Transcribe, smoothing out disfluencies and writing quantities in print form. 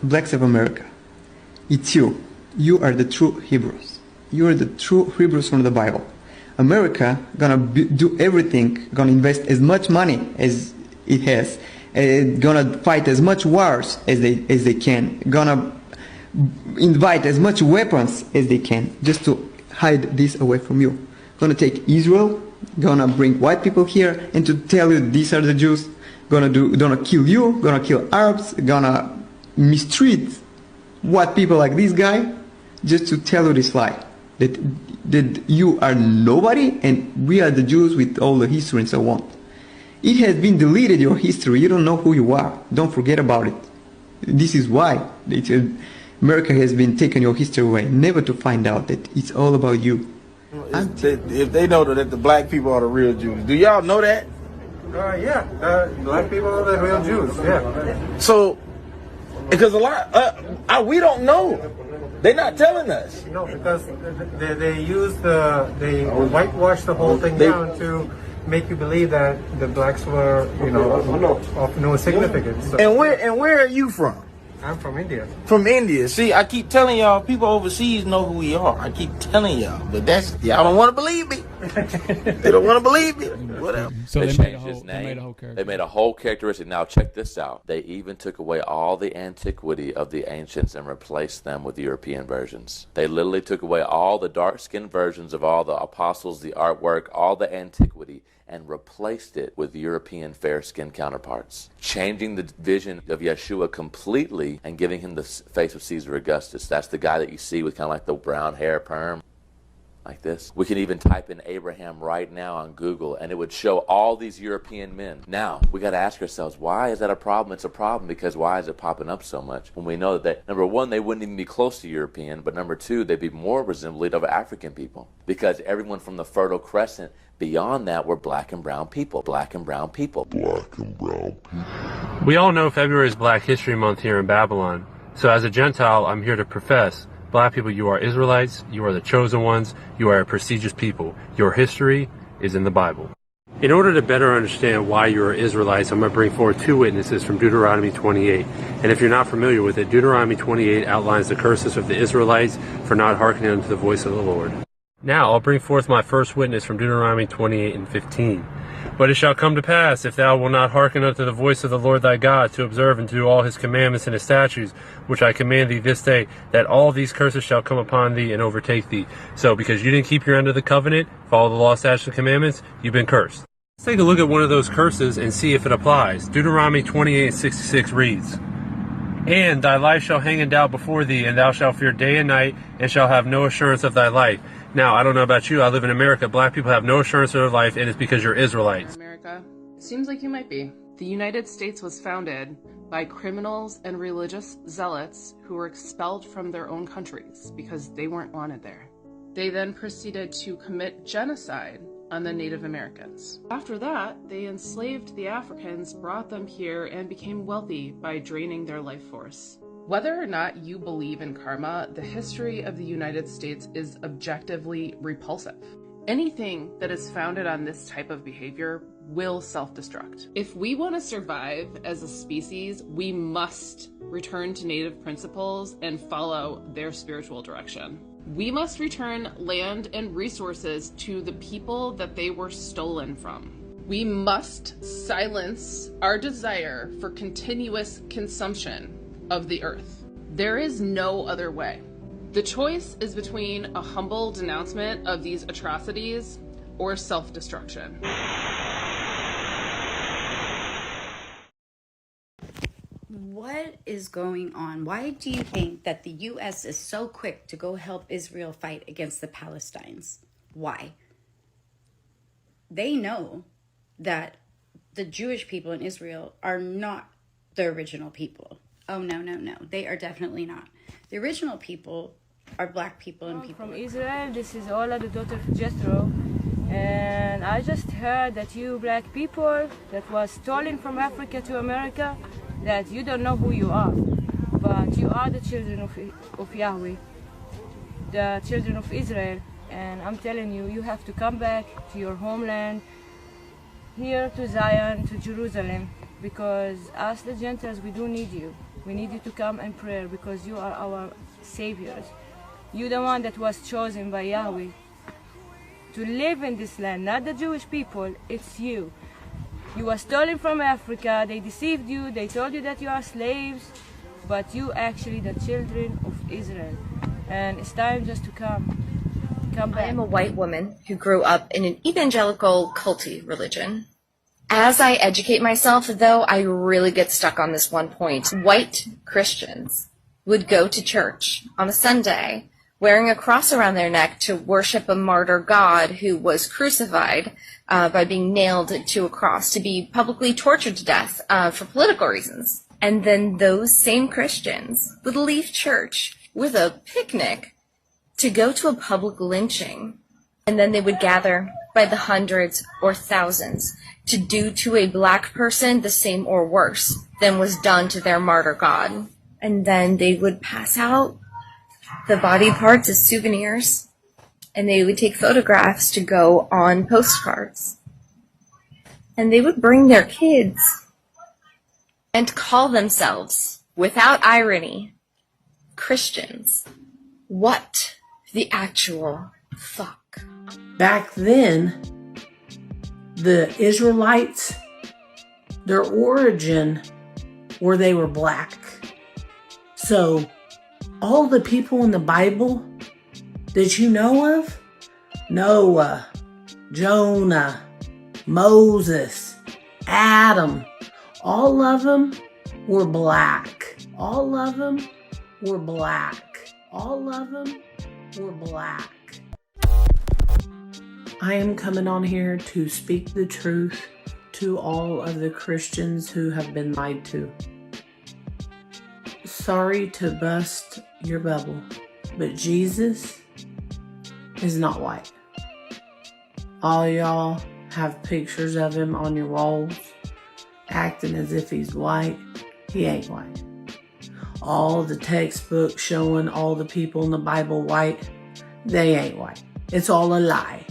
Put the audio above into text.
blacks of America. It's you. You are the true Hebrews. You are the true Hebrews from the Bible. America gonna do everything, gonna invest as much money as it has, gonna fight as much wars as they can, gonna invite as much weapons as they can, just to hide this away from you. Gonna take Israel, gonna bring white people here, and to tell you these are the Jews. Gonna kill you, gonna kill Arabs, gonna mistreat white people like this guy, just to tell you this lie. That you are nobody and we are the Jews with all the history and so on. It has been deleted, your history. You don't know who you are. Don't forget about it. This is why America has been taking your history away, never to find out that it's all about you. If they know that the black people are the real Jews, do y'all know that? Yeah, black people are the real Jews, yeah. So, because a lot, we don't know. They're not telling us. No, because they whitewash the whole thing down to make you believe that the blacks were, of no significance. So. And where are you from? I'm from India. From India. See, I keep telling y'all, people overseas know who we are. I keep telling y'all, but y'all don't want to believe me. They don't want to believe me. Whatever. So they changed his name. They made a whole characteristic. Now check this out. They even took away all the antiquity of the ancients and replaced them with European versions. They literally took away all the dark-skinned versions of all the apostles, the artwork, all the antiquity, and replaced it with European fair-skinned counterparts, changing the vision of Yeshua completely and giving him the face of Caesar Augustus. That's the guy that you see with kind of like the brown hair perm, like this. We can even type in Abraham right now on Google, and it would show all these European men. Now, we got to ask ourselves, why is that a problem? It's a problem because why is it popping up so much? When we know that, number one, they wouldn't even be close to European, but number two, they'd be more resembling of African people. Because everyone from the Fertile Crescent beyond that were black and brown people. Black and brown people. Black and brown people. We all know February is Black History Month here in Babylon. So as a Gentile, I'm here to profess, black people, you are Israelites, you are the chosen ones, you are a prestigious people. Your history is in the Bible. In order to better understand why you are Israelites, I'm going to bring forward two witnesses from Deuteronomy 28. And if you're not familiar with it, Deuteronomy 28 outlines the curses of the Israelites for not hearkening unto the voice of the Lord. Now I'll bring forth my first witness from Deuteronomy 28 and 15. But it shall come to pass, if thou wilt not hearken unto the voice of the Lord thy God, to observe and to do all his commandments and his statutes, which I command thee this day, that all these curses shall come upon thee and overtake thee. So, because you didn't keep your end of the covenant, follow the law, statutes, and commandments, you've been cursed. Let's take a look at one of those curses and see if it applies. Deuteronomy 28 and 66 reads, And thy life shall hang in doubt before thee, and thou shalt fear day and night, and shall have no assurance of thy life. Now, I don't know about you, I live in America. Black people have no assurance of their life, and it's because you're Israelites. America, it seems like you might be. The United States was founded by criminals and religious zealots who were expelled from their own countries because they weren't wanted there. They then proceeded to commit genocide on the Native Americans. After that, they enslaved the Africans, brought them here, and became wealthy by draining their life force. Whether or not you believe in karma, the history of the United States is objectively repulsive. Anything that is founded on this type of behavior will self-destruct. If we want to survive as a species, we must return to native principles and follow their spiritual direction. We must return land and resources to the people that they were stolen from. We must silence our desire for continuous consumption of the earth. There is no other way. The choice is between a humble denouncement of these atrocities or self-destruction. What is going on? Why do you think that the U.S. is so quick to go help Israel fight against the Palestinians? Why? They know that the Jewish people in Israel are not the original people. Oh, no. They are definitely not. The original people are black people and people. From Israel, this is Ola, the daughter of Jethro. And I just heard that you black people that was stolen from Africa to America, that you don't know who you are. But you are the children of Yahweh, the children of Israel. And I'm telling you, you have to come back to your homeland, here to Zion, to Jerusalem. Because us, the Gentiles, we do need you. We need you to come and pray because you are our saviors. You're the one that was chosen by Yahweh to live in this land, not the Jewish people, it's you. You were stolen from Africa, they deceived you, they told you that you are slaves, but you actually the children of Israel. And it's time just to come back. I am a white woman who grew up in an evangelical culty religion. As I educate myself, though, I really get stuck on this one point. White Christians would go to church on a Sunday wearing a cross around their neck to worship a martyr God who was crucified by being nailed to a cross, to be publicly tortured to death for political reasons. And then those same Christians would leave church with a picnic to go to a public lynching. And then they would gather by the hundreds or thousands to do to a black person the same or worse than was done to their martyr God. And then they would pass out the body parts as souvenirs, and they would take photographs to go on postcards. And they would bring their kids and call themselves, without irony, Christians. What the actual fuck? Back then, the Israelites, their origin were they were black. So all the people in the Bible that you know of, Noah, Jonah, Moses, Adam, all of them were black. All of them were black. All of them were black. I am coming on here to speak the truth to all of the Christians who have been lied to. Sorry to bust your bubble, but Jesus is not white. All y'all have pictures of him on your walls, acting as if he's white. He ain't white. All the textbooks showing all the people in the Bible white, they ain't white. It's all a lie.